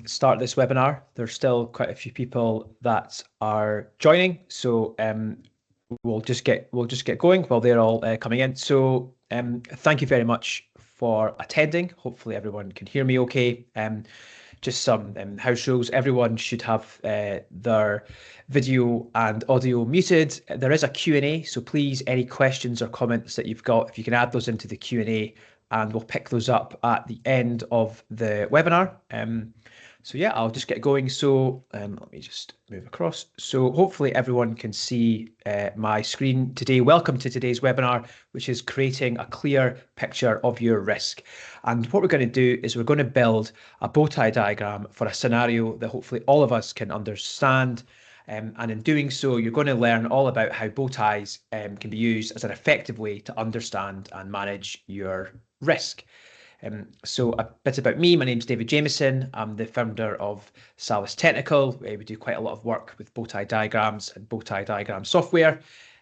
start this webinar. There's still quite a few people that are joining, so we'll just get going while they're all coming in. So thank you very much for attending. Hopefully everyone can hear me okay. Just some house rules. Everyone should have their video and audio muted. There is a Q&A, so please, any questions or comments that you've got, if you can add those into the Q&A, and we'll pick those up at the end of the webinar. So yeah, I'll just get going. So let me just move across. So hopefully everyone can see my screen today. Welcome to today's webinar, which is creating a clear picture of your risk. And what we're going to do is we're going to build a bow tie diagram for a scenario that hopefully all of us can understand. And in doing so, you're going to learn all about how bow ties can be used as an effective way to understand and manage your risk. So a bit about me. My name's David Jamieson. I'm the founder of Salus Technical. We do quite a lot of work with bow tie diagrams and bow tie diagram software.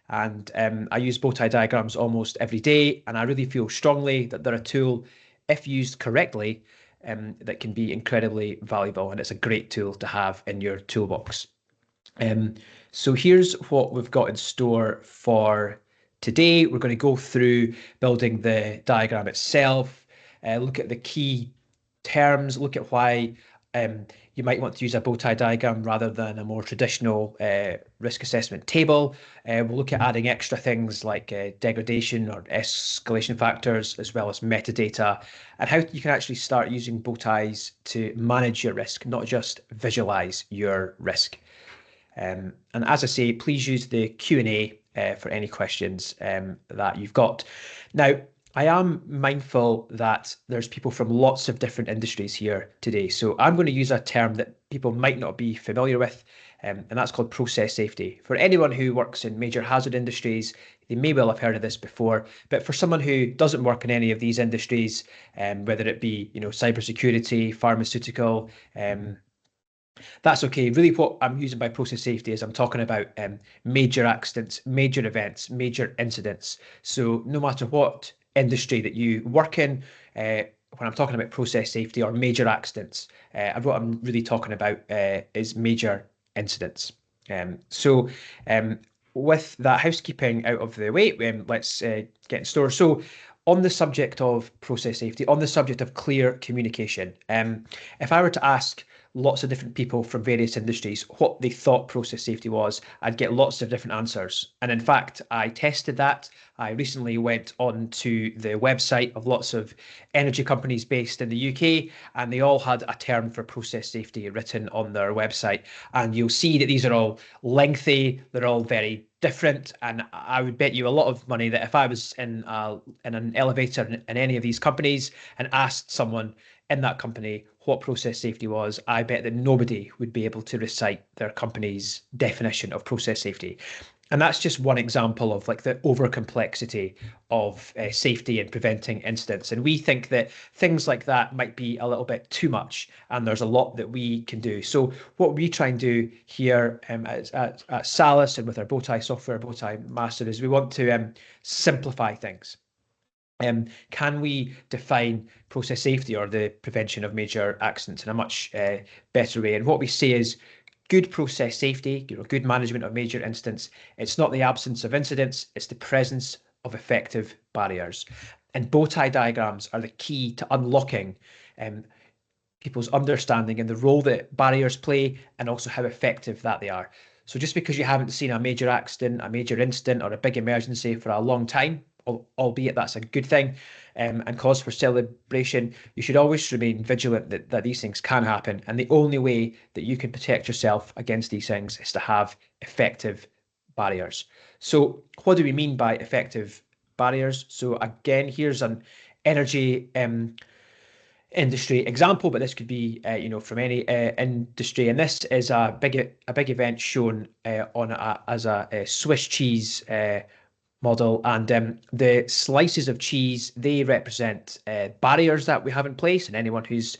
And I use bow tie diagrams almost every day. And I really feel strongly that they're a tool, if used correctly, that can be incredibly valuable. And it's a great tool to have in your toolbox. So here's what we've got in store for today. We're going to go through building the diagram itself, look at the key terms, look at why you might want to use a bow tie diagram rather than a more traditional risk assessment table. We'll look at adding extra things like degradation or escalation factors, as well as metadata, and how you can actually start using bow ties to manage your risk, not just visualize your risk. And as I say, please use the Q&A for any questions that you've got. Now, I am mindful that there's people from lots of different industries here today. So I'm going to use a term that people might not be familiar with, and that's called process safety. For anyone who works in major hazard industries, they may well have heard of this before, but for someone who doesn't work in any of these industries, whether it be, cybersecurity, pharmaceutical, that's okay. Really, what I'm using by process safety is I'm talking about major accidents, major events, major incidents. So no matter what industry that you work in, when I'm talking about process safety or major accidents, what I'm really talking about is major incidents. With that housekeeping out of the way, let's get in store. So on the subject of process safety, on the subject of clear communication, if I were to ask lots of different people from various industries what they thought process safety was, I'd get lots of different answers. And in fact, I tested that. I recently went on to the website of lots of energy companies based in the UK, and they all had a term for process safety written on their website. And you'll see that these are all lengthy, they're all very different, and I would bet you a lot of money that if I was in an elevator in any of these companies and asked someone in that company what process safety was, I bet that nobody would be able to recite their company's definition of process safety. And that's just one example of like the over complexity of safety and preventing incidents. And we think that things like that might be a little bit too much, and there's a lot that we can do. So what we try and do here at Salus and with our Bowtie software, Bowtie Master, is we want to simplify things. Can we define process safety or the prevention of major accidents in a much better way? And what we say is good process safety, good management of major incidents. It's not the absence of incidents, it's the presence of effective barriers. And bow tie diagrams are the key to unlocking people's understanding and the role that barriers play, and also how effective that they are. So just because you haven't seen a major accident, a major incident, or a big emergency for a long time, albeit that's a good thing, and cause for celebration, you should always remain vigilant that these things can happen. And the only way that you can protect yourself against these things is to have effective barriers. So what do we mean by effective barriers? So again, here's an energy industry example, but this could be from any industry, and this is a big event shown as a Swiss cheese model, and the slices of cheese, they represent barriers that we have in place, and anyone who's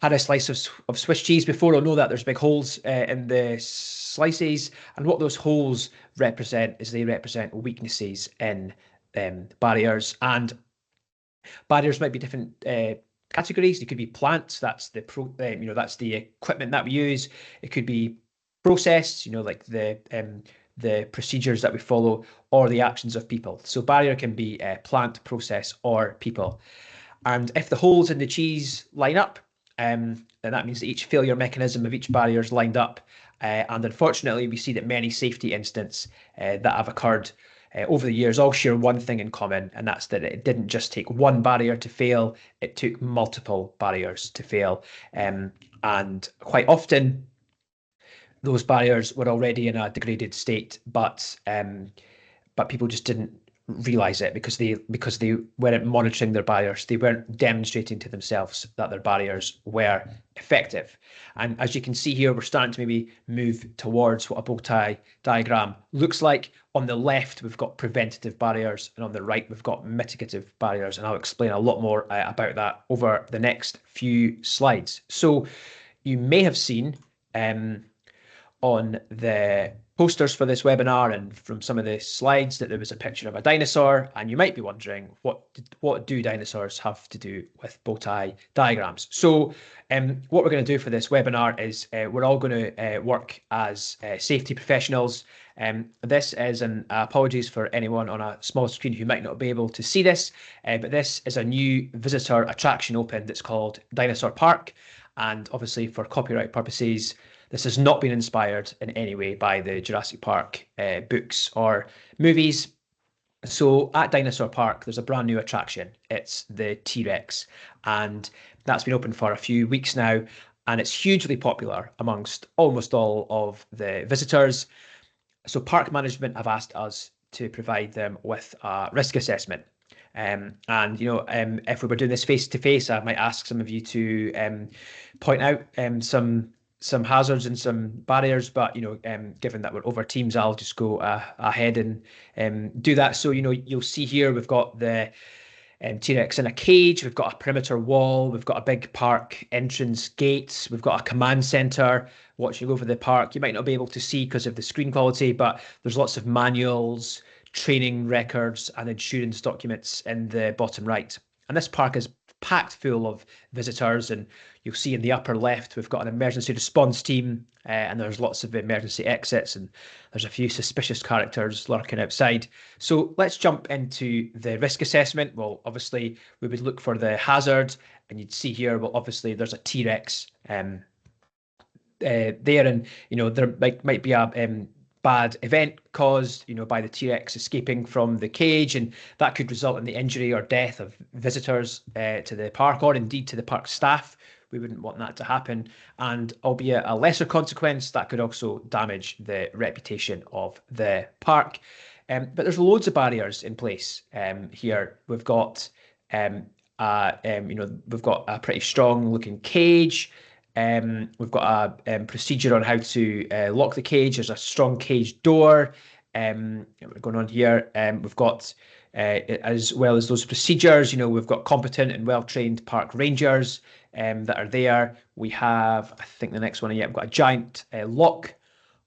had a slice of Swiss cheese before will know that there's big holes in the slices, and what those holes represent is they represent weaknesses in barriers. And barriers might be different categories. It could be plants. That's the that's the equipment that we use. It could be process. Like the procedures that we follow, or the actions of people. So barrier can be plant, process, or people. And if the holes in the cheese line up, then that means that each failure mechanism of each barrier is lined up. And unfortunately, we see that many safety incidents that have occurred over the years all share one thing in common, and that's that it didn't just take one barrier to fail, it took multiple barriers to fail. And quite often, those barriers were already in a degraded state, but people just didn't realize it because they weren't monitoring their barriers. They weren't demonstrating to themselves that their barriers were effective. And as you can see here, we're starting to maybe move towards what a bow tie diagram looks like. On the left, we've got preventative barriers, and on the right, we've got mitigative barriers. And I'll explain a lot more about that over the next few slides. So you may have seen on the posters for this webinar and from some of the slides that there was a picture of a dinosaur, and you might be wondering what do dinosaurs have to do with bow tie diagrams. So what we're going to do for this webinar is we're all going to work as safety professionals. This is an apologies for anyone on a small screen who might not be able to see this, but this is a new visitor attraction open that's called Dinosaur Park, and obviously for copyright purposes, this has not been inspired in any way by the Jurassic Park books or movies. So at Dinosaur Park, there's a brand new attraction. It's the T-Rex, and that's been open for a few weeks now, and it's hugely popular amongst almost all of the visitors. So park management have asked us to provide them with a risk assessment. And if we were doing this face to face, I might ask some of you to point out some hazards and some barriers, but given that we're over Teams, I'll just go ahead and do that. So you'll see here we've got the T-Rex in a cage, we've got a perimeter wall, we've got a big park entrance gate, we've got a command center watching over the park. You might not be able to see because of the screen quality, but there's lots of manuals, training records, and insurance documents in the bottom right. And this park is packed full of visitors, and you'll see in the upper left we've got an emergency response team, and there's lots of emergency exits, and there's a few suspicious characters lurking outside. So let's jump into the risk assessment. Well, obviously we would look for the hazard, and you'd see here, well, obviously there's a T-Rex there, and there might be a bad event caused by the T-Rex escaping from the cage, and that could result in the injury or death of visitors to the park, or indeed to the park staff. We wouldn't want that to happen, and albeit a lesser consequence, that could also damage the reputation of the park. But there's loads of barriers in place here. We've got we've got a pretty strong looking cage. We've got a procedure on how to lock the cage. There's a strong cage door going on here. We've got, as well as those procedures, we've got competent and well-trained park rangers that are there. We have, I think the next one, we've got a giant lock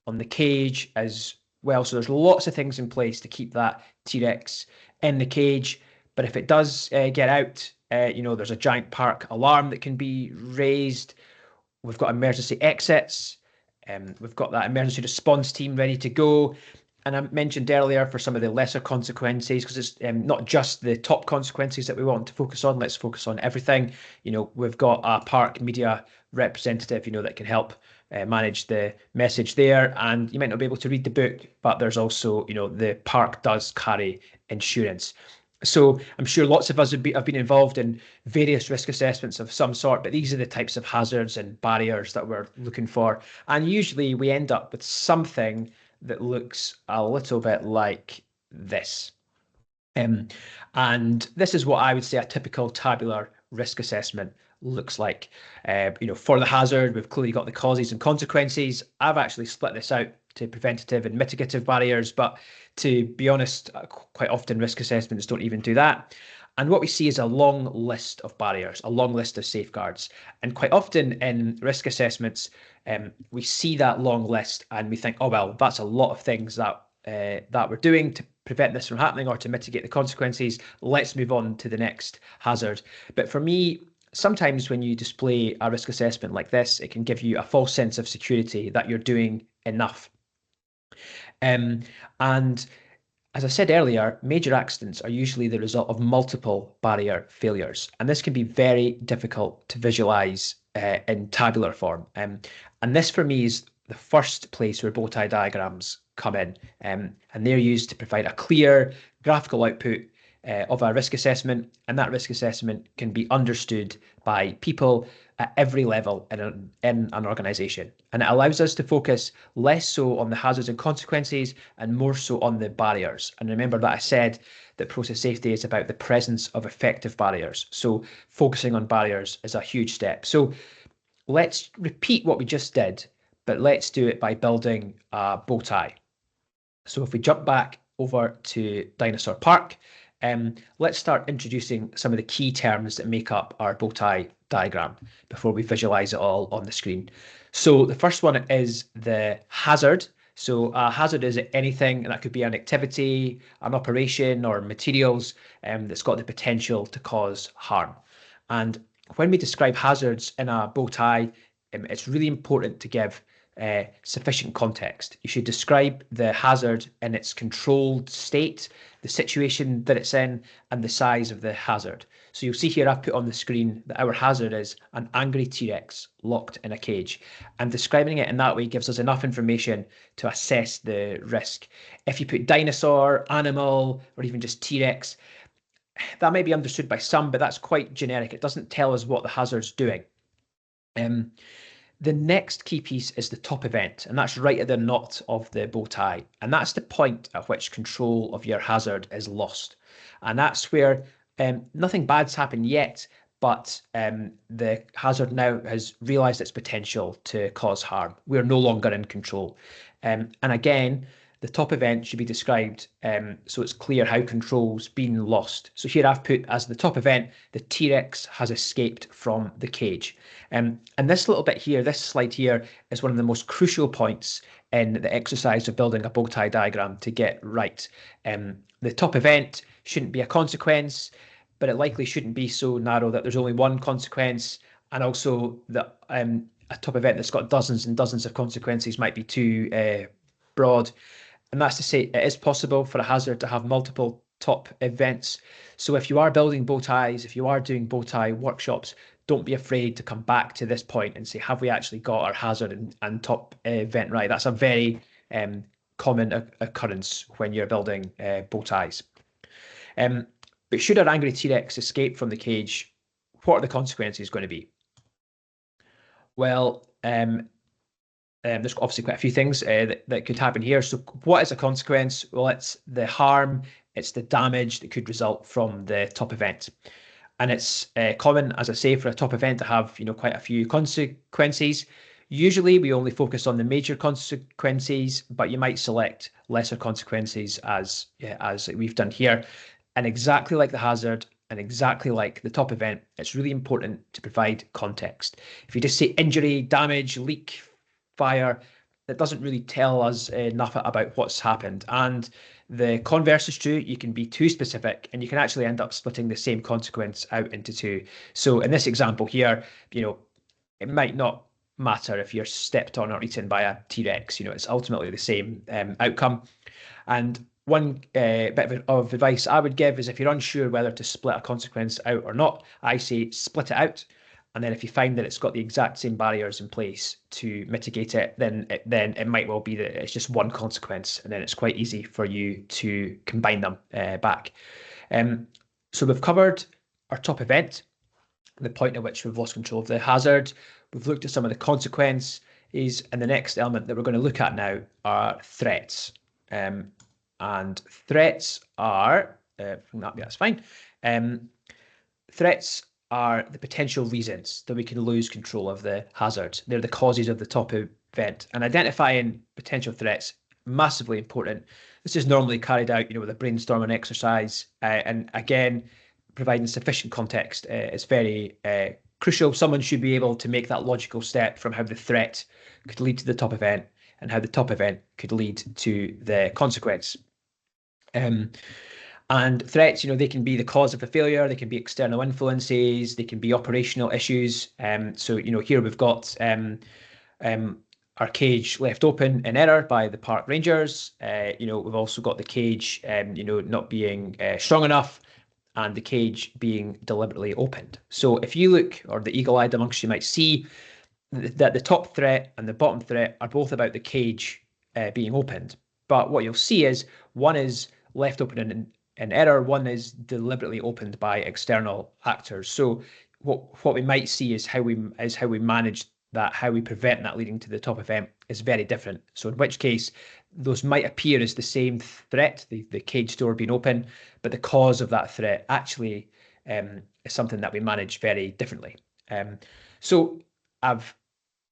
on the cage as well. So there's lots of things in place to keep that T-Rex in the cage. But if it does get out, there's a giant park alarm that can be raised. We've got emergency exits. We've got that emergency response team ready to go. And I mentioned earlier for some of the lesser consequences, because it's not just the top consequences that we want to focus on. Let's focus on everything. We've got a park media representative, that can help manage the message there. And you might not be able to read the book, but there's also, the park does carry insurance. So I'm sure lots of us have been involved in various risk assessments of some sort, but these are the types of hazards and barriers that we're looking for. And usually we end up with something that looks a little bit like this. And this is what I would say a typical tabular risk assessment looks like. For the hazard, we've clearly got the causes and consequences. I've actually split this out to preventative and mitigative barriers, but to be honest, quite often risk assessments don't even do that. And what we see is a long list of barriers, a long list of safeguards. And quite often in risk assessments, we see that long list and we think, oh, well, that's a lot of things that we're doing to prevent this from happening or to mitigate the consequences. Let's move on to the next hazard. But for me, sometimes when you display a risk assessment like this, it can give you a false sense of security that you're doing enough. And as I said earlier, major accidents are usually the result of multiple barrier failures, and this can be very difficult to visualize in tabular form. And this, for me, is the first place where Bowtie diagrams come in, and they're used to provide a clear graphical output of a risk assessment, and that risk assessment can be understood by people at every level in an organisation. And it allows us to focus less so on the hazards and consequences and more so on the barriers. And remember that I said that process safety is about the presence of effective barriers. So focusing on barriers is a huge step. So let's repeat what we just did, but let's do it by building a bow tie. So if we jump back over to Dinosaur Park, let's start introducing some of the key terms that make up our bow tie diagram before we visualize it all on the screen. So the first one is the hazard. So a hazard is anything, and that could be an activity, an operation, or materials that's got the potential to cause harm. And when we describe hazards in a bow tie, it's really important to give sufficient context. You should describe the hazard in its controlled state, the situation that it's in, and the size of the hazard. So you'll see here I've put on the screen that our hazard is an angry T-Rex locked in a cage. And describing it in that way gives us enough information to assess the risk. If you put dinosaur, animal, or even just T-Rex, that may be understood by some, but that's quite generic. It doesn't tell us what the hazard's doing. The next key piece is the top event, and that's right at the knot of the bow tie. And that's the point at which control of your hazard is lost. And that's where nothing bad's happened yet, but the hazard now has realized its potential to cause harm. We're no longer in control. And again, the top event should be described so it's clear how control's been lost. So here I've put as the top event, the T-Rex has escaped from the cage. And this little bit here, this slide here, is one of the most crucial points in the exercise of building a bow tie diagram to get right. The top event shouldn't be a consequence, but it likely shouldn't be so narrow that there's only one consequence, and also that a top event that's got dozens and dozens of consequences might be too broad. And that's to say, it is possible for a hazard to have multiple top events. So if you are building bow ties, if you are doing bow tie workshops, don't be afraid to come back to this point and say, have we actually got our hazard and top event right? That's a very common occurrence when you're building bow ties. But should our angry T-Rex escape from the cage, what are the consequences going to be? Well, there's obviously quite a few things that could happen here. So what is a consequence? Well, it's the harm, it's the damage that could result from the top event. And it's common, as I say, for a top event to have quite a few consequences. Usually we only focus on the major consequences, but you might select lesser consequences as we've done here. And exactly like the hazard, and exactly like the top event, it's really important to provide context. If you just say injury, damage, leak, fire, that doesn't really tell us enough about what's happened. And the converse is true. You can be too specific and you can actually end up splitting the same consequence out into two. So in this example here, it might not matter if you're stepped on or eaten by a T-Rex. It's ultimately the same outcome. And one bit of advice I would give is if you're unsure whether to split a consequence out or not, I say split it out. And then if you find that it's got the exact same barriers in place to mitigate it, then it might well be that it's just one consequence, and then it's quite easy for you to combine them back. So we've covered our top event, the point at which we've lost control of the hazard. We've looked at some of the consequences, and the next element that we're going to look at now are threats. And threats are, that's fine. Threats are the potential reasons that we can lose control of the hazard. They're the causes of the top event. And identifying potential threats, massively important. This is normally carried out, with a brainstorming exercise. And again, providing sufficient context is very crucial. Someone should be able to make that logical step from how the threat could lead to the top event and how the top event could lead to the consequence. And threats, they can be the cause of a failure, they can be external influences, they can be operational issues. So, here we've got our cage left open in error by the park rangers. We've also got the cage, not being strong enough, and the cage being deliberately opened. So if you look, or the eagle-eyed amongst you might see, that the top threat and the bottom threat are both about the cage being opened. But what you'll see is one is left open in error, one is deliberately opened by external actors. So what we might see is how we manage that, how we prevent that leading to the top event is very different. So in which case, those might appear as the same threat, the cage door being open, but the cause of that threat actually is something that we manage very differently. So I've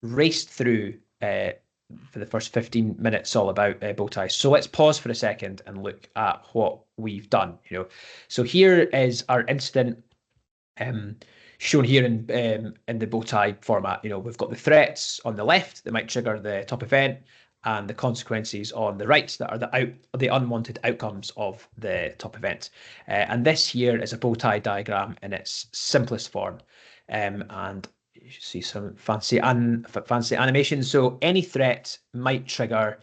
raced through for the first 15 minutes all about Bowtie. So let's pause for a second and look at what we've done. So here is our incident shown here in the Bowtie format. We've got the threats on the left that might trigger the top event, and the consequences on the right that are the unwanted outcomes of the top event. And this here is a Bowtie diagram in its simplest form. And you see some fancy animations. So any threat might trigger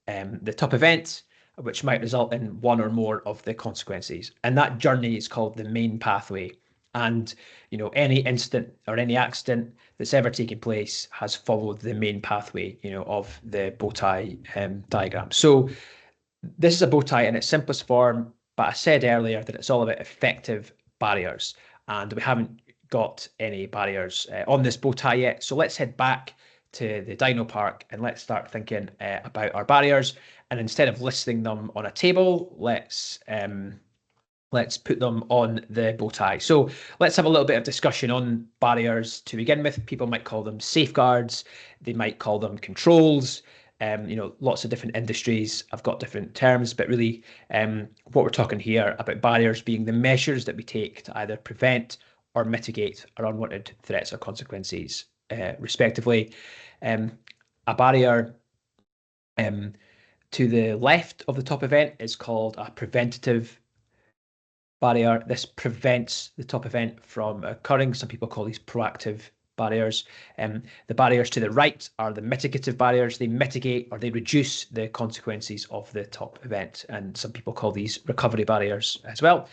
the top event, which might result in one or more of the consequences. And that journey is called the main pathway. And any incident or any accident that's ever taken place has followed the main pathway, of the Bowtie diagram. So this is a Bowtie in its simplest form, but I said earlier that it's all about effective barriers, and we haven't got any barriers on this Bowtie yet. So let's head back to the Dino Park and let's start thinking about our barriers. And instead of listing them on a table, let's put them on the Bowtie. So let's have a little bit of discussion on barriers to begin with. People might call them safeguards, they might call them controls. Lots of different industries have got different terms, but really what we're talking here about barriers being the measures that we take to either prevent or mitigate our unwanted threats or consequences, respectively. A barrier to the left of the top event is called a preventative barrier. This prevents the top event from occurring. Some people call these proactive barriers. The barriers to the right are the mitigative barriers. They mitigate or they reduce the consequences of the top event. And some people call these recovery barriers as well.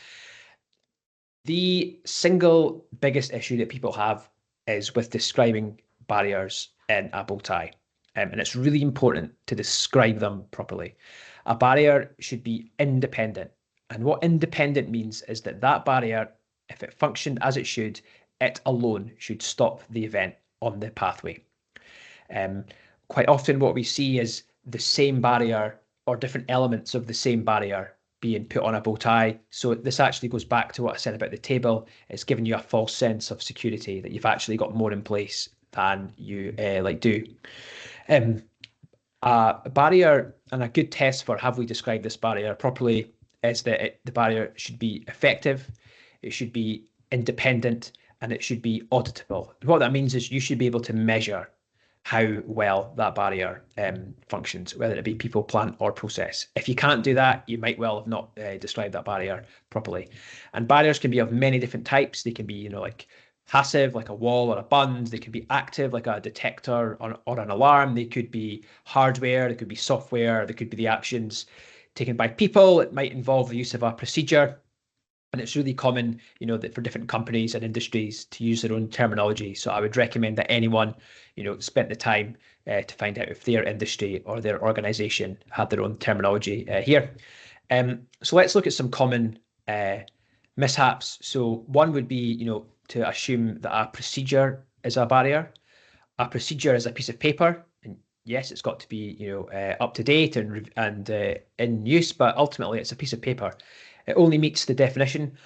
The single biggest issue that people have is with describing barriers in a Bowtie. And it's really important to describe them properly. A barrier should be independent. And what independent means is that that barrier, if it functioned as it should, it alone should stop the event on the pathway. Quite often what we see is the same barrier or different elements of the same barrier being put on a Bowtie. So this actually goes back to what I said about the table. It's giving you a false sense of security that you've actually got more in place than you do. A barrier, and a good test for have we described this barrier properly, is that the barrier should be effective, it should be independent, and it should be auditable. What that means is you should be able to measure how well that barrier functions, whether it be people, plant, or process. If you can't do that, you might well have not described that barrier properly. And barriers can be of many different types. They can be, like passive, like a wall or a bund. They can be active, like a detector or an alarm. They could be hardware, they could be software, they could be the actions taken by people. It might involve the use of a procedure. And it's really common, that for different companies and industries to use their own terminology. So I would recommend that anyone, spent the time to find out if their industry or their organization had their own terminology here. So let's look at some common mishaps. So one would be, to assume that a procedure is a barrier. A procedure is a piece of paper, and yes, it's got to be up to date and in use, but ultimately it's a piece of paper. It only meets the definition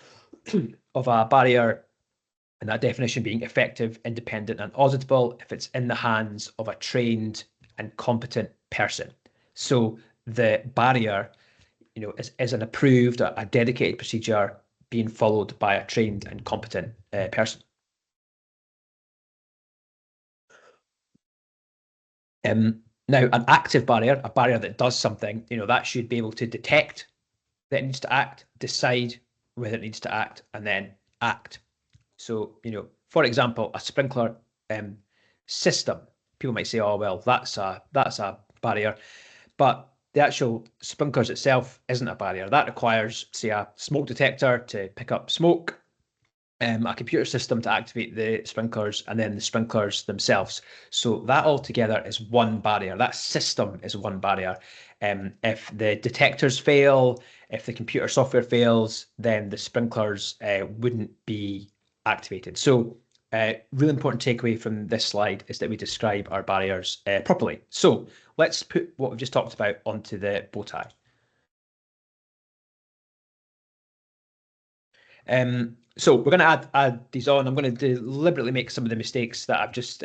of a barrier, and that definition being effective, independent, and auditable if it's in the hands of a trained and competent person. So the barrier, is an approved, a dedicated procedure being followed by a trained and competent person. Now, an active barrier, a barrier that does something, that should be able to detect that it needs to act, decide whether it needs to act, and then act. So, for example, a sprinkler system. People might say, "Oh, well, that's a barrier," but the actual sprinklers itself isn't a barrier. That requires, say, a smoke detector to pick up smoke, a computer system to activate the sprinklers, and then the sprinklers themselves. So that all together is one barrier. That system is one barrier. If the detectors fail, if the computer software fails, then the sprinklers wouldn't be activated. So really important takeaway from this slide is that we describe our barriers properly. So let's put what we've just talked about onto the bow tie. So we're going to add these on. I'm going to deliberately make some of the mistakes that I've just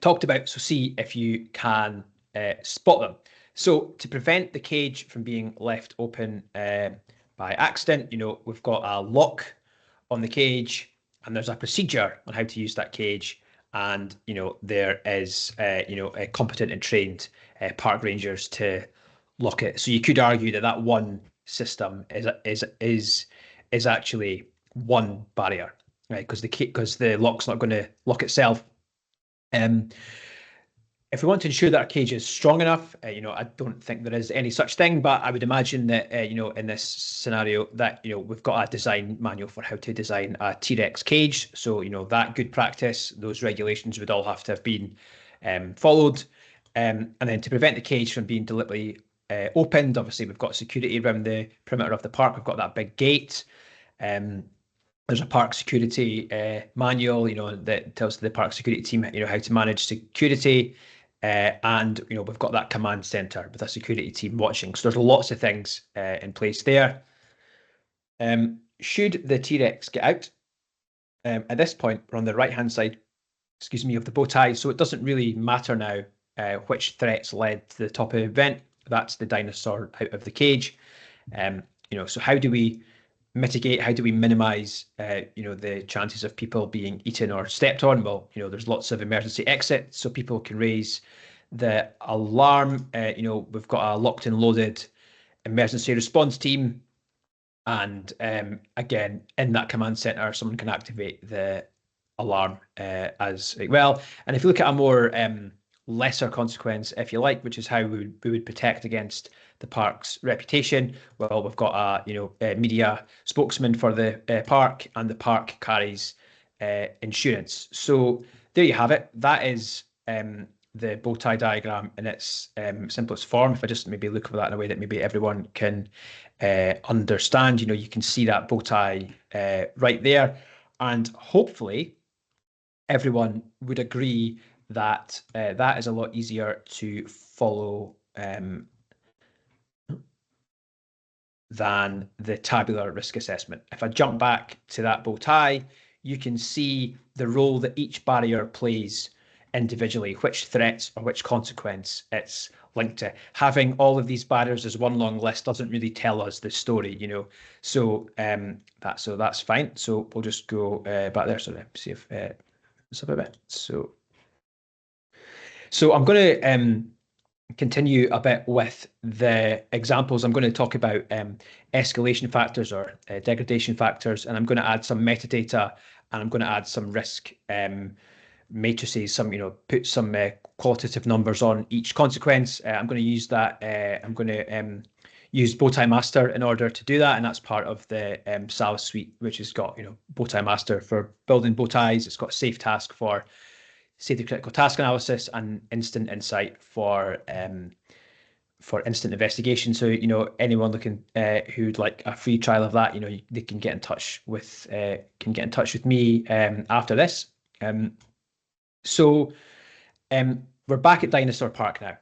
talked about. So see if you can spot them. So to prevent the cage from being left open by accident, we've got a lock on the cage, and there's a procedure on how to use that cage. And there is a competent and trained park rangers to lock it. So you could argue that that one system is actually one barrier, right? Because the lock's not going to lock itself. If we want to ensure that our cage is strong enough, I don't think there is any such thing, but I would imagine that, in this scenario that, we've got a design manual for how to design a T-Rex cage. So, that good practice, those regulations would all have to have been followed. And then to prevent the cage from being deliberately opened, obviously we've got security around the perimeter of the park. We've got that big gate. There's a park security manual, that tells the park security team, how to manage security. And we've got that command center with a security team watching. So there's lots of things in place there. Should the T-Rex get out, at this point, we're on the right-hand side, of the bow tie. So it doesn't really matter now which threats led to the top of the event. That's the dinosaur out of the cage. So how do we mitigate? How do we minimize, the chances of people being eaten or stepped on? Well, there's lots of emergency exits, so people can raise the alarm. We've got a locked and loaded emergency response team, and again, in that command center, someone can activate the alarm as well. And if you look at a more lesser consequence, if you like, which is how we would protect against the park's reputation, well, we've got a media spokesman for the park, and the park carries insurance. So there you have it. That is the bow tie diagram in its simplest form. If I just maybe look over that in a way that maybe everyone can understand, you can see that bow tie right there, and hopefully everyone would agree that that is a lot easier to follow than the tabular risk assessment. If I jump back to that bow tie, you can see the role that each barrier plays individually, which threats or which consequence it's linked to. Having all of these barriers as one long list doesn't really tell us the story, So that's fine. So we'll just go back there. So let's see if it's up a bit. So I'm going to continue a bit with the examples. I'm going to talk about escalation factors or degradation factors, and I'm going to add some metadata, and I'm going to add some risk matrices, put some qualitative numbers on each consequence. I'm going to use that. I'm going to use Bowtie Master in order to do that, and that's part of the SAL suite, which has got Bowtie Master for building bow ties. It's got Safe Task for safety critical task analysis, and Instant Insight for instant investigation. So anyone looking who'd like a free trial of that, they can get in touch with me after this. So we're back at Dinosaur Park now.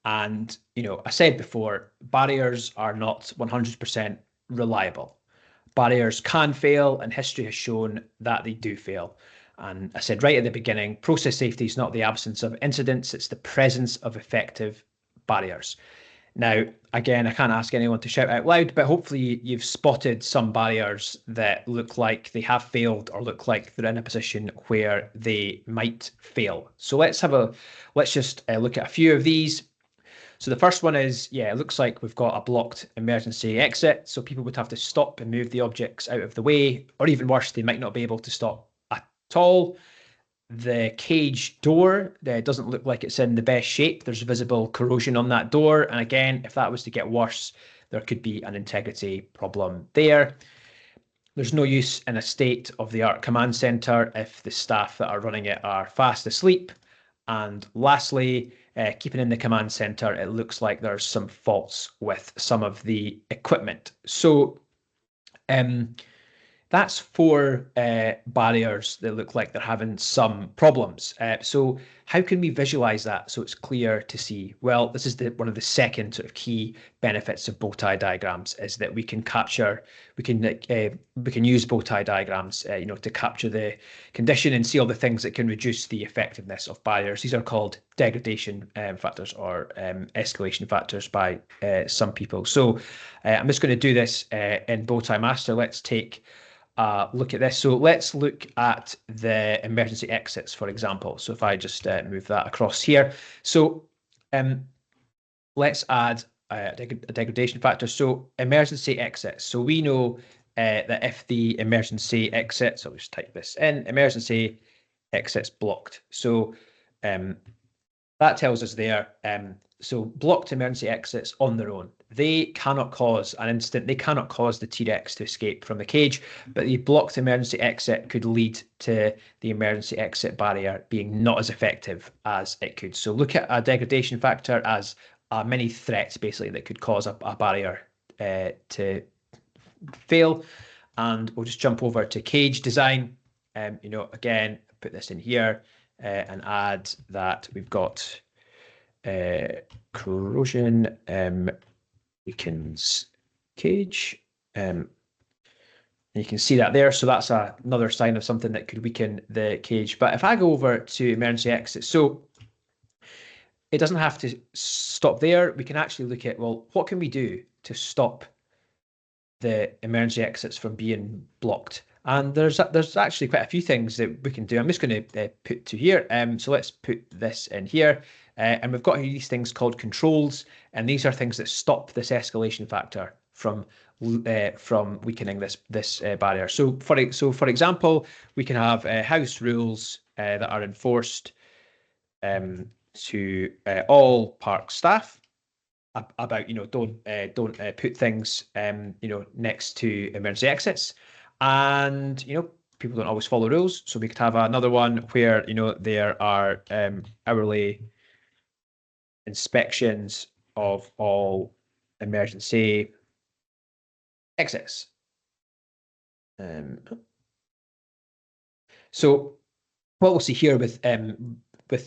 And I said before, barriers are not 100% reliable. Barriers can fail, and history has shown that they do fail. And I said right at the beginning, process safety is not the absence of incidents, it's the presence of effective barriers. Now, again, I can't ask anyone to shout out loud, but hopefully you've spotted some barriers that look like they have failed, or look like they're in a position where they might fail. So let's just look at a few of these. So the first one is, yeah, it looks like we've got a blocked emergency exit. So people would have to stop and move the objects out of the way, or even worse, they might not be able to stop at all. The cage door doesn't look like it's in the best shape. There's visible corrosion on that door. And again, if that was to get worse, there could be an integrity problem there. There's no use in a state-of-the-art command center if the staff that are running it are fast asleep. And lastly, keeping in the command center, it looks like there's some faults with some of the equipment. So that's 4 barriers that look like they're having some problems. So how can we visualize that so it's clear to see? Well, this is one of the second sort of key benefits of Bowtie diagrams, is that we can use Bowtie diagrams, to capture the condition and see all the things that can reduce the effectiveness of barriers. These are called degradation factors, or escalation factors by some people. So I'm just going to do this in Bowtie Master. Let's take look at this. So let's look at the emergency exits, for example. So if I just move that across here. So let's add a degradation factor. So emergency exits. So we know that if the emergency exit, so I'll just type this in, emergency exits blocked. So that tells us there, so blocked emergency exits on their own, they cannot cause an incident, they cannot cause the T-Rex to escape from the cage, but the blocked emergency exit could lead to the emergency exit barrier being not as effective as it could. So look at a degradation factor as a mini threat, basically, that could cause a barrier to fail. And we'll just jump over to cage design. Again, put this in here and add that we've got corrosion weakens cage. You can see that there. So that's another sign of something that could weaken the cage. But if I go over to emergency exit, so it doesn't have to stop there. We can actually look at, well, what can we do to stop the emergency exits from being blocked? And there's actually quite a few things that we can do. I'm just going to put to here. So let's put this in here. And we've got these things called controls, and these are things that stop this escalation factor from weakening this barrier. So for example, we can have house rules that are enforced to all park staff about don't put things next to emergency exits, and people don't always follow rules. So we could have another one where there are hourly inspections of all emergency exits. So what we'll see here with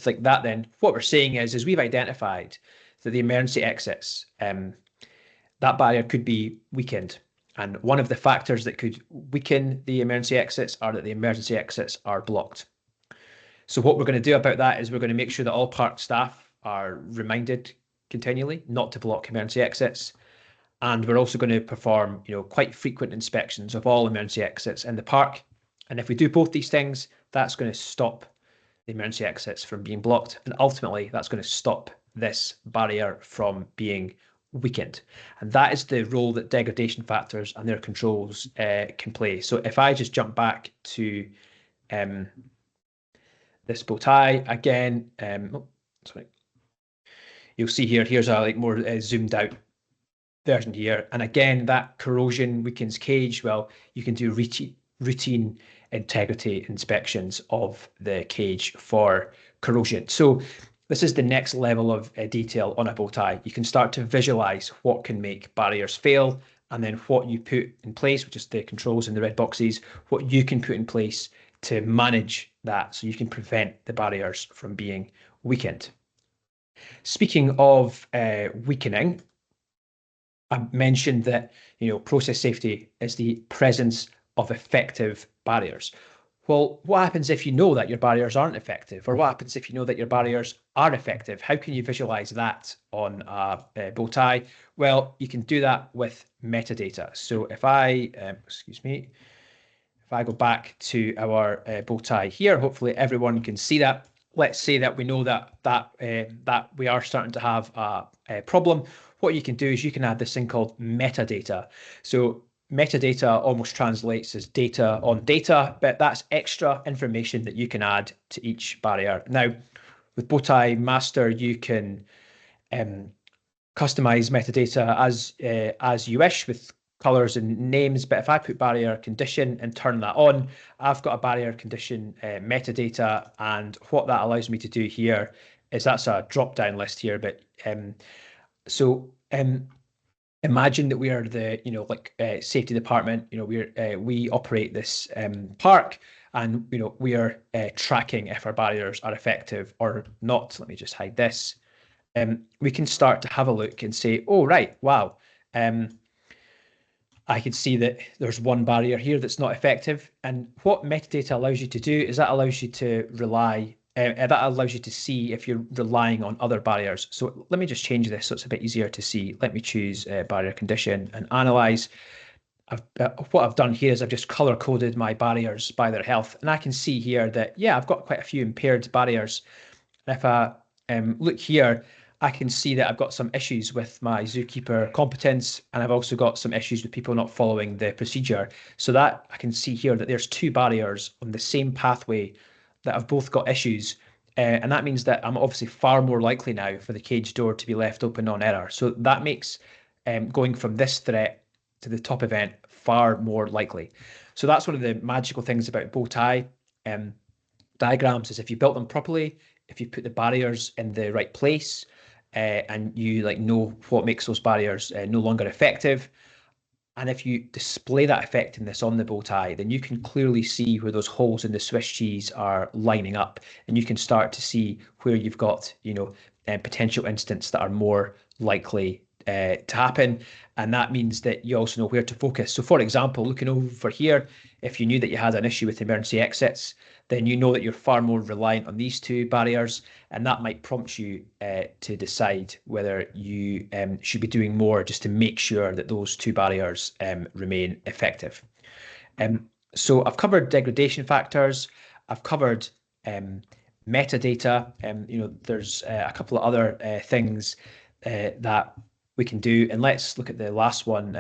like that, then what we're saying is we've identified that the emergency exits, that barrier could be weakened. And one of the factors that could weaken the emergency exits are that the emergency exits are blocked. So what we're going to do about that is we're going to make sure that all park staff are reminded continually not to block emergency exits. And we're also going to perform, quite frequent inspections of all emergency exits in the park. And if we do both these things, that's going to stop the emergency exits from being blocked. And ultimately, that's going to stop this barrier from being weakened. And that is the role that degradation factors and their controls can play. So if I just jump back to this Bowtie again, sorry, you'll see here's a more zoomed out version here. And again, that corrosion weakens cage. Well, you can do routine integrity inspections of the cage for corrosion. So this is the next level of detail on a Bowtie. You can start to visualize what can make barriers fail, and then what you put in place, which is the controls in the red boxes, what you can put in place to manage that so you can prevent the barriers from being weakened. Speaking of weakening, I mentioned that process safety is the presence of effective barriers. Well, what happens if you know that your barriers aren't effective? Or what happens if you know that your barriers are effective? How can you visualize that on a Bowtie? Well, you can do that with metadata. So if I, if I go back to our Bowtie here, hopefully everyone can see that. let's say that we know that we are starting to have a problem. What you can do is you can add this thing called metadata. So metadata almost translates as data on data, but that's extra information that you can add to each barrier. Now, with Bowtie Master, you can customize metadata as you wish with colors and names. But if I put barrier condition and turn that on, I've got a barrier condition metadata, and what that allows me to do here is that's a drop down list here. But imagine that we are the safety department. We operate this park, and we are tracking if our barriers are effective or not. Let me just hide this. We can start to have a look and say, oh, right, wow. I can see that there's one barrier here that's not effective. And what metadata allows you to do is that allows you to see if you're relying on other barriers. So let me just change this so it's a bit easier to see. Let me choose barrier condition and analyze. What I've done here is I've just color coded my barriers by their health. And I can see here that, yeah, I've got quite a few impaired barriers. And if I look here, I can see that I've got some issues with my zookeeper competence, and I've also got some issues with people not following the procedure. So that I can see here that there's two barriers on the same pathway that have both got issues. And that means that I'm obviously far more likely now for the cage door to be left open on error. So that makes going from this threat to the top event far more likely. So that's one of the magical things about Bowtie diagrams is if you built them properly, if you put the barriers in the right place, and you know what makes those barriers no longer effective, and if you display that effectiveness on the Bowtie, then you can clearly see where those holes in the Swiss cheese are lining up, and you can start to see where you've got potential incidents that are more likely to happen. And that means that you also know where to focus. So for example, looking over here, if you knew that you had an issue with emergency exits, then you know that you're far more reliant on these two barriers, and that might prompt you to decide whether you should be doing more just to make sure that those two barriers remain effective. So I've covered degradation factors, I've covered metadata, there's a couple of other things that we can do. And let's look at the last one,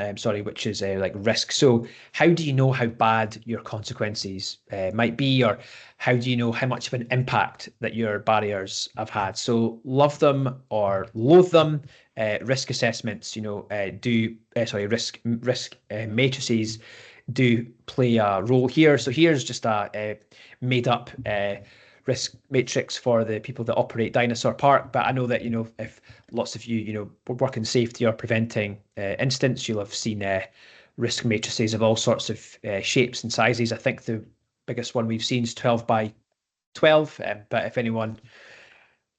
which is like risk. So how do you know how bad your consequences might be, or how do you know how much of an impact that your barriers have had? So love them or loathe them. Risk assessments, risk matrices do play a role here. So here's just a made up risk matrix for the people that operate Dinosaur Park. But I know that, if lots of you, work in safety or preventing incidents, you'll have seen risk matrices of all sorts of shapes and sizes. I think the biggest one we've seen is 12 by 12. But if anyone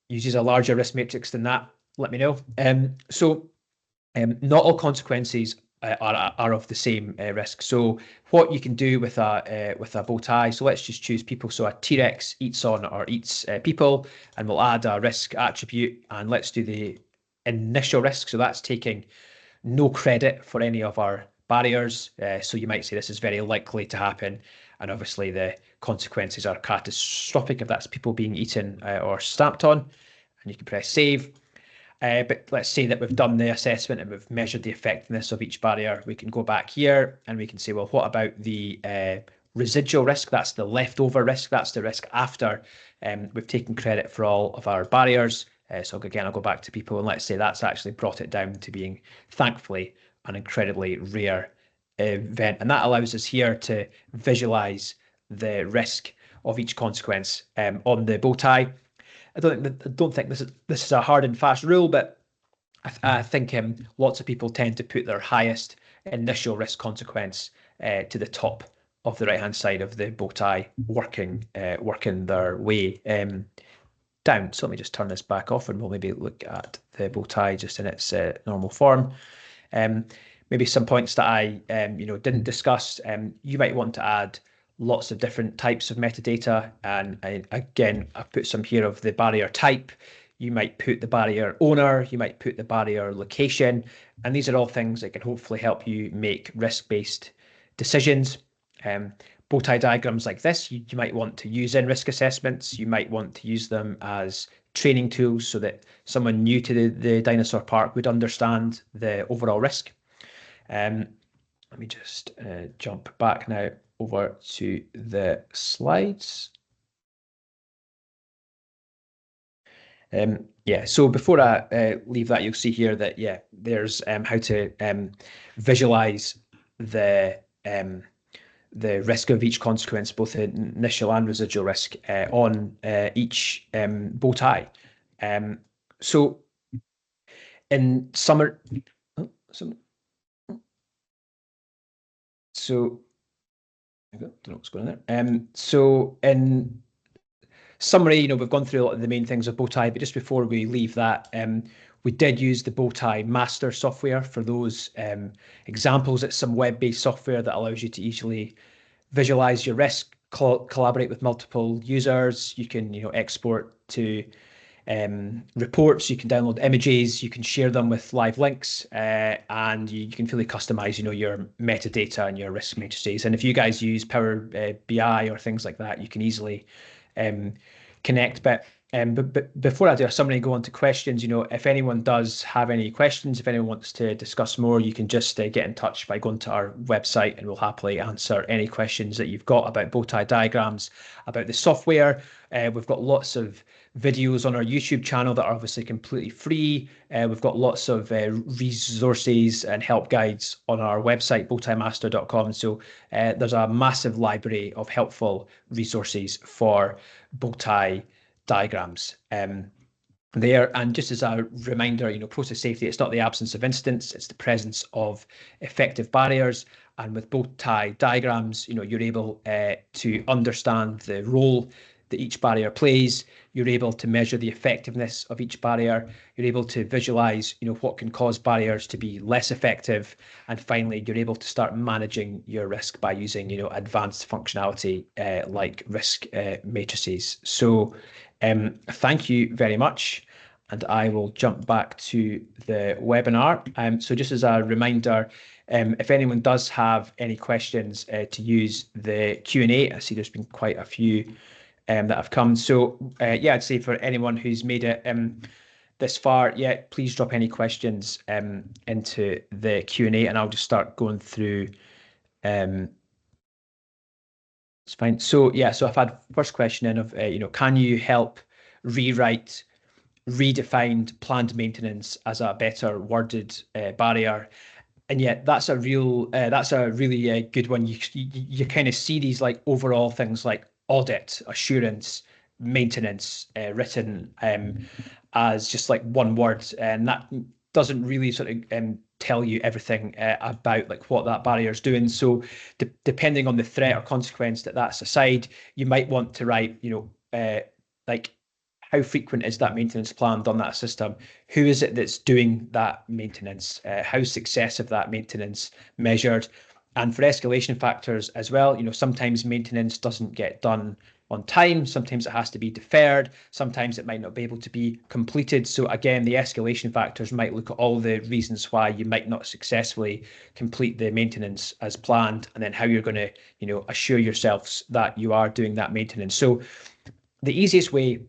uses a larger risk matrix than that, let me know. Not all consequences are of the same risk. So what you can do with a Bowtie, so let's just choose people. So a T-Rex eats on or eats people, and we'll add a risk attribute, and let's do the initial risk. So that's taking no credit for any of our barriers. So you might say this is very likely to happen, and obviously the consequences are catastrophic if that's people being eaten or stamped on, and you can press save. But let's say that we've done the assessment and we've measured the effectiveness of each barrier. We can go back here and we can say, well, what about the residual risk? That's the leftover risk. That's the risk after we've taken credit for all of our barriers. So again, I'll go back to people, and let's say that's actually brought it down to being, thankfully, an incredibly rare event. And that allows us here to visualize the risk of each consequence on the Bowtie. I don't think this is a hard and fast rule, but I think lots of people tend to put their highest initial risk consequence to the top of the right-hand side of the Bowtie, working their way down. So let me just turn this back off, and we'll maybe look at the Bowtie just in its normal form. Maybe some points that I didn't discuss. You might want to add lots of different types of metadata, and again, I've put some here of the barrier type. You might put the barrier owner, you might put the barrier location, and these are all things that can hopefully help you make risk-based decisions. bow tie diagrams like this, you might want to use in risk assessments. You might want to use them as training tools so that someone new to the Dinosaur Park would understand the overall risk. Let me just jump back now over to the slides. Yeah, so before I leave that, you'll see here that, yeah, there's how to visualize the risk of each consequence, both the initial and residual risk on each bow tie. So in summary, so I don't know what's going on there. So in summary, we've gone through a lot of the main things of Bowtie, but just before we leave that, we did use the Bowtie Master software for those examples. It's some web-based software that allows you to easily visualize your risk, collaborate with multiple users. You can, export to reports. You can download images. You can share them with live links, and you can fully customize, your metadata and your risk matrices. And if you guys use Power BI or things like that, you can easily connect. But before I do a summary and go on to questions, if anyone does have any questions, if anyone wants to discuss more, you can just get in touch by going to our website, and we'll happily answer any questions that you've got about Bowtie diagrams, about the software. We've got lots of videos on our YouTube channel that are obviously completely free. We've got lots of resources and help guides on our website, bowtiemaster.com. So there's a massive library of helpful resources for Bowtie diagrams there. And just as a reminder, process safety, it's not the absence of incidents, it's the presence of effective barriers. And with Bowtie diagrams, you're able to understand the role that each barrier plays. You're able to measure the effectiveness of each barrier. You're able to visualize, what can cause barriers to be less effective. And finally, you're able to start managing your risk by using, advanced functionality like risk matrices. So thank you very much. And I will jump back to the webinar. So just as a reminder, if anyone does have any questions to use the Q&A, I see there's been quite a few that have come. So yeah, I'd say for anyone who's made it this far, yeah, please drop any questions into the Q&A, and I'll just start going through. It's fine. So yeah, so I've had first question in of, can you help rewrite redefined planned maintenance as a better worded barrier? And yeah, that's a really good one. You kind of see these like overall things like audit, assurance, maintenance written as just like one word, and that doesn't really sort of tell you everything about like what that barrier is doing. So depending on the threat or consequence that's aside, you might want to write, like, how frequent is that maintenance planned on that system? Who is it that's doing that maintenance? How's success of that maintenance measured? And for escalation factors as well, sometimes maintenance doesn't get done on time. Sometimes it has to be deferred. Sometimes it might not be able to be completed. So again, the escalation factors might look at all the reasons why you might not successfully complete the maintenance as planned, and then how you're going to, assure yourselves that you are doing that maintenance. So the easiest way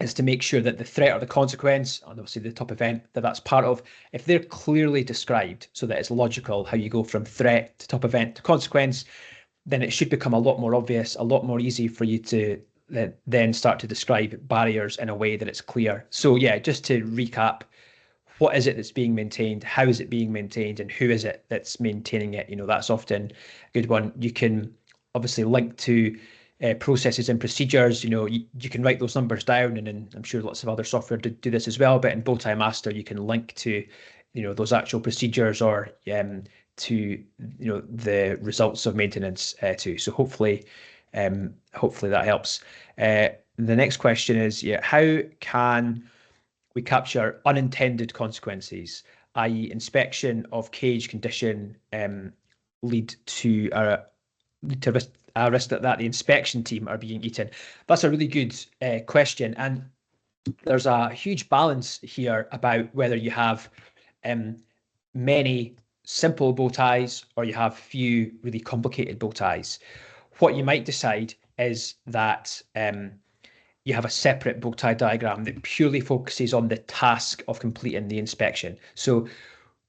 is to make sure that the threat or the consequence, and obviously the top event that's part of, if they're clearly described so that it's logical how you go from threat to top event to consequence, then it should become a lot more obvious, a lot more easy for you to then start to describe barriers in a way that it's clear. So yeah, just to recap, what is it that's being maintained? How is it being maintained? And who is it that's maintaining it? That's often a good one. You can obviously link to processes and procedures. You can write those numbers down, and then I'm sure lots of other software do this as well. But in Bowtie Master, you can link to, those actual procedures or to the results of maintenance too. So hopefully that helps. The next question is, how can we capture unintended consequences, i.e. inspection of cage condition lead to a risk that the inspection team are being eaten? That's a really good question. And there's a huge balance here about whether you have many simple bow ties or you have few really complicated bow ties. what you might decide is that you have a separate bow tie diagram that purely focuses on the task of completing the inspection. So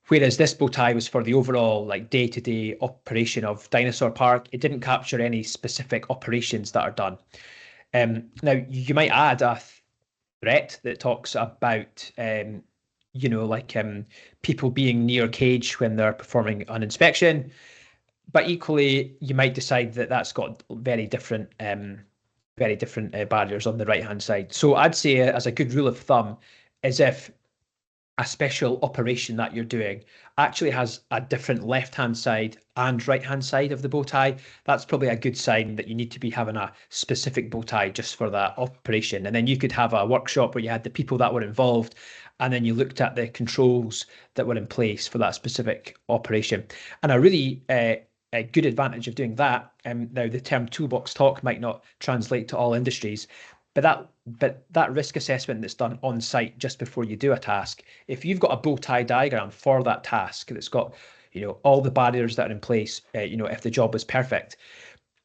whereas this bow tie was for the overall like day-to-day operation of Dinosaur Park, it didn't capture any specific operations that are done. Now you might add a threat that talks about people being near cage when they're performing an inspection, but equally you might decide that that's got very different barriers on the right hand side. So I'd say as a good rule of thumb is if a special operation that you're doing actually has a different left-hand side and right-hand side of the bow tie, that's probably a good sign that you need to be having a specific bow tie just for that operation. And then you could have a workshop where you had the people that were involved, and then you looked at the controls that were in place for that specific operation. And a really a good advantage of doing that, now the term toolbox talk might not translate to all industries, but that risk assessment that's done on site just before you do a task, if you've got a bow tie diagram for that task that's got all the barriers that are in place, if the job was perfect,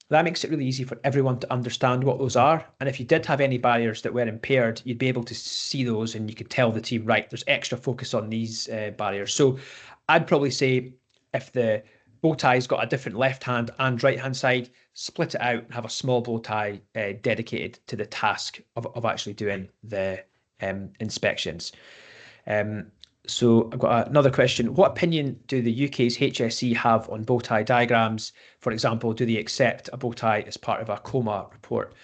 that makes it really easy for everyone to understand what those are. And if you did have any barriers that were impaired, you'd be able to see those and you could tell the team, right, there's extra focus on these barriers. So I'd probably say if the bow tie's got a different left hand and right hand side, split it out and have a small bow tie dedicated to the task of actually doing the inspections. So I've got another question. What opinion do the UK's HSE have on bow tie diagrams? For example, do they accept a bow tie as part of a COMA report?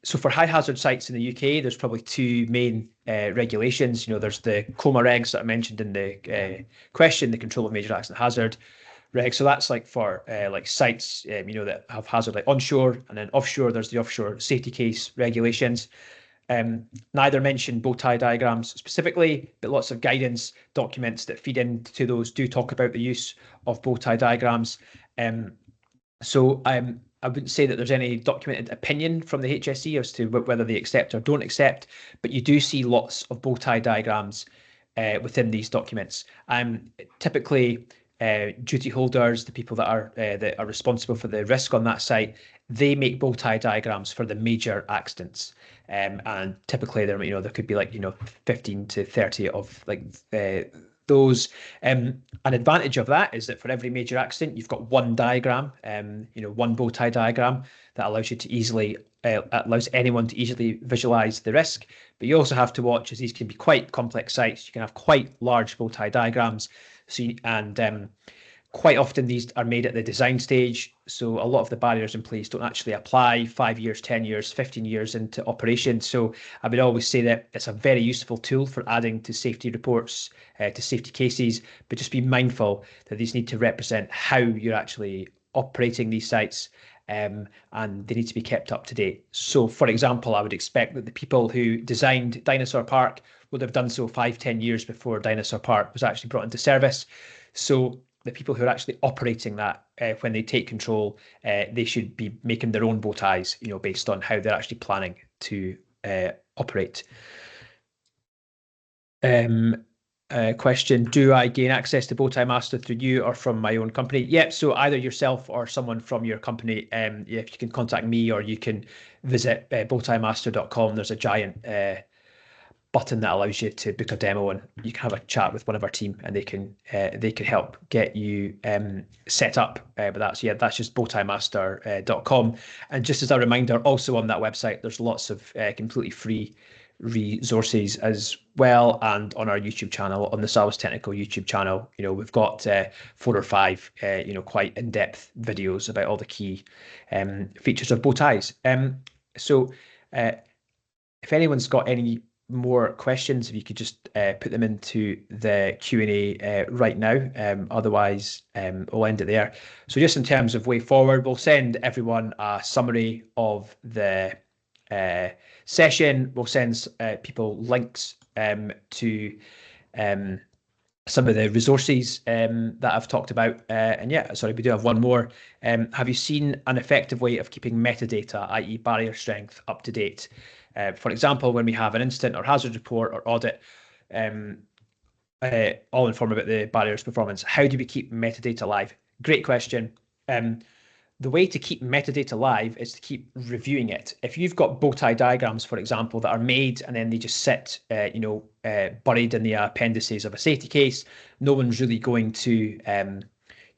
So for high hazard sites in the UK, there's probably two main regulations. There's the COMA regs that I mentioned in the question, the control of major accident hazard reg. So that's like for like sites, that have hazard like onshore, and then offshore, there's the offshore safety case regulations. Neither mention bow tie diagrams specifically, but lots of guidance documents that feed into those do talk about the use of bow tie diagrams. So I wouldn't say that there's any documented opinion from the HSE as to whether they accept or don't accept, but you do see lots of bow tie diagrams within these documents. Typically, duty holders, the people that are responsible for the risk on that site, they make bow tie diagrams for the major accidents. And typically there could be like 15 to 30 of like those. An advantage of that is that for every major accident, you've got one diagram, one bow tie diagram that allows you to easily allows anyone to easily visualize the risk. But you also have to watch, as these can be quite complex sites, you can have quite large bow tie diagrams. Quite often these are made at the design stage, so a lot of the barriers in place don't actually apply 5 years, 10 years, 15 years into operation. So I would always say that it's a very useful tool for adding to safety reports, to safety cases, but just be mindful that these need to represent how you're actually operating these sites, and they need to be kept up to date. So for example, I would expect that the people who designed Dinosaur Park would have done so 5-10 years before Dinosaur Park was actually brought into service. So the people who are actually operating that, when they take control, they should be making their own bow ties, based on how they're actually planning to operate. Question, do I gain access to Bowtie Master through you or from my own company? Yep, so either yourself or someone from your company. If you can contact me, or you can visit bowtiemaster.com. There's a giant button that allows you to book a demo, and you can have a chat with one of our team, and they can help get you set up. But that's just bowtiemaster.com. And just as a reminder, also on that website, there's lots of completely free resources as well, and on our YouTube channel, on the Salvage Technical YouTube channel, we've got 4 or 5 quite in-depth videos about all the key features of bow ties. So if anyone's got any more questions, if you could just put them into the Q&A right now. Otherwise, we'll end it there. So just in terms of way forward, we'll send everyone a summary of the session. We'll send people links to some of the resources that I've talked about. And yeah, sorry, we do have one more. Have you seen an effective way of keeping metadata, i.e. barrier strength, up to date? For example, when we have an incident or hazard report or audit, all informed about the barrier's performance, how do we keep metadata alive? Great question. the way to keep metadata live is to keep reviewing it. If you've got Bowtie diagrams, for example, that are made and then they just sit, buried in the appendices of a safety case, no one's really going to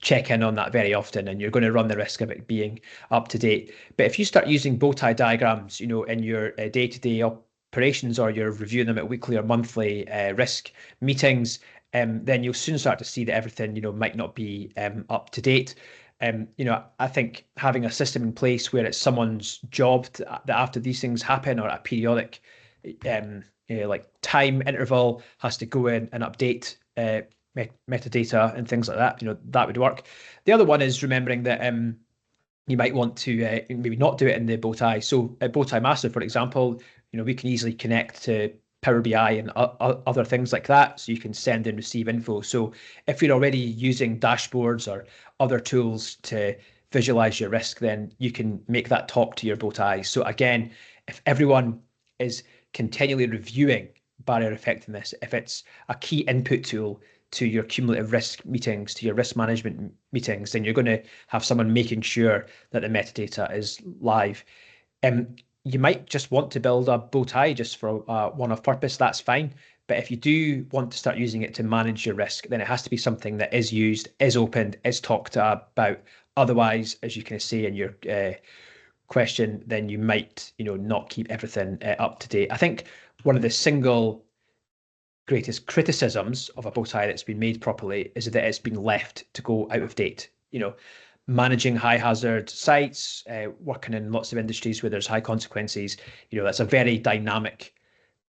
check in on that very often, and you're going to run the risk of it being up to date. But if you start using Bowtie diagrams, in your day-to-day operations, or you're reviewing them at weekly or monthly risk meetings, then you'll soon start to see that everything, might not be up to date. I think having a system in place where it's someone's job that after these things happen, or a periodic like time interval, has to go in and update metadata and things like that, that would work. The other one is remembering that you might want to maybe not do it in the Bowtie. So at Bowtie Master, for example, we can easily connect to Power BI and other things like that, so you can send and receive info. So if you're already using dashboards or other tools to visualize your risk, then you can make that talk to your Bowtie. So again, if everyone is continually reviewing barrier effectiveness, if it's a key input tool to your cumulative risk meetings, to your risk management meetings, then you're going to have someone making sure that the metadata is live. You might just want to build a Bowtie just for one-off purpose, that's fine. But if you do want to start using it to manage your risk, then it has to be something that is used, is opened, is talked about. Otherwise, as you can say in your question, then you might, not keep everything up to date. I think one of the single greatest criticisms of a Bowtie that's been made properly is that it's been left to go out of date. Managing high hazard sites, working in lots of industries where there's high consequences, that's a very dynamic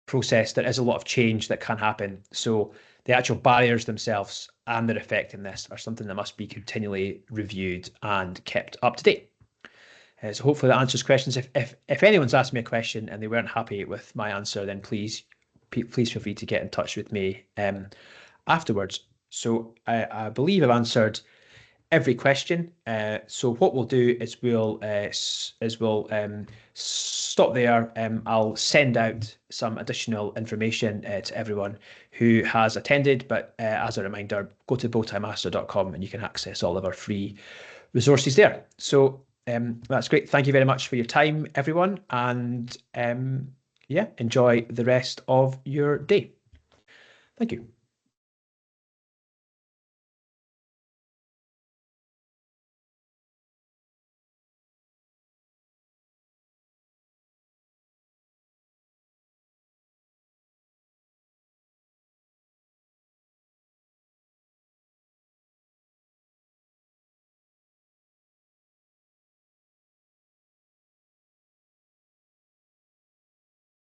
process. There is a lot of change that can happen. So the actual barriers themselves and their effectiveness are something that must be continually reviewed and kept up to date. So hopefully that answers questions. If anyone's asked me a question and they weren't happy with my answer, then please feel free to get in touch with me afterwards. So I believe I've answered every question. So what we'll do is we'll stop there. I'll send out some additional information to everyone who has attended. But as a reminder, go to bowtiemaster.com and you can access all of our free resources there. So that's great. Thank you very much for your time, everyone. And enjoy the rest of your day. Thank you.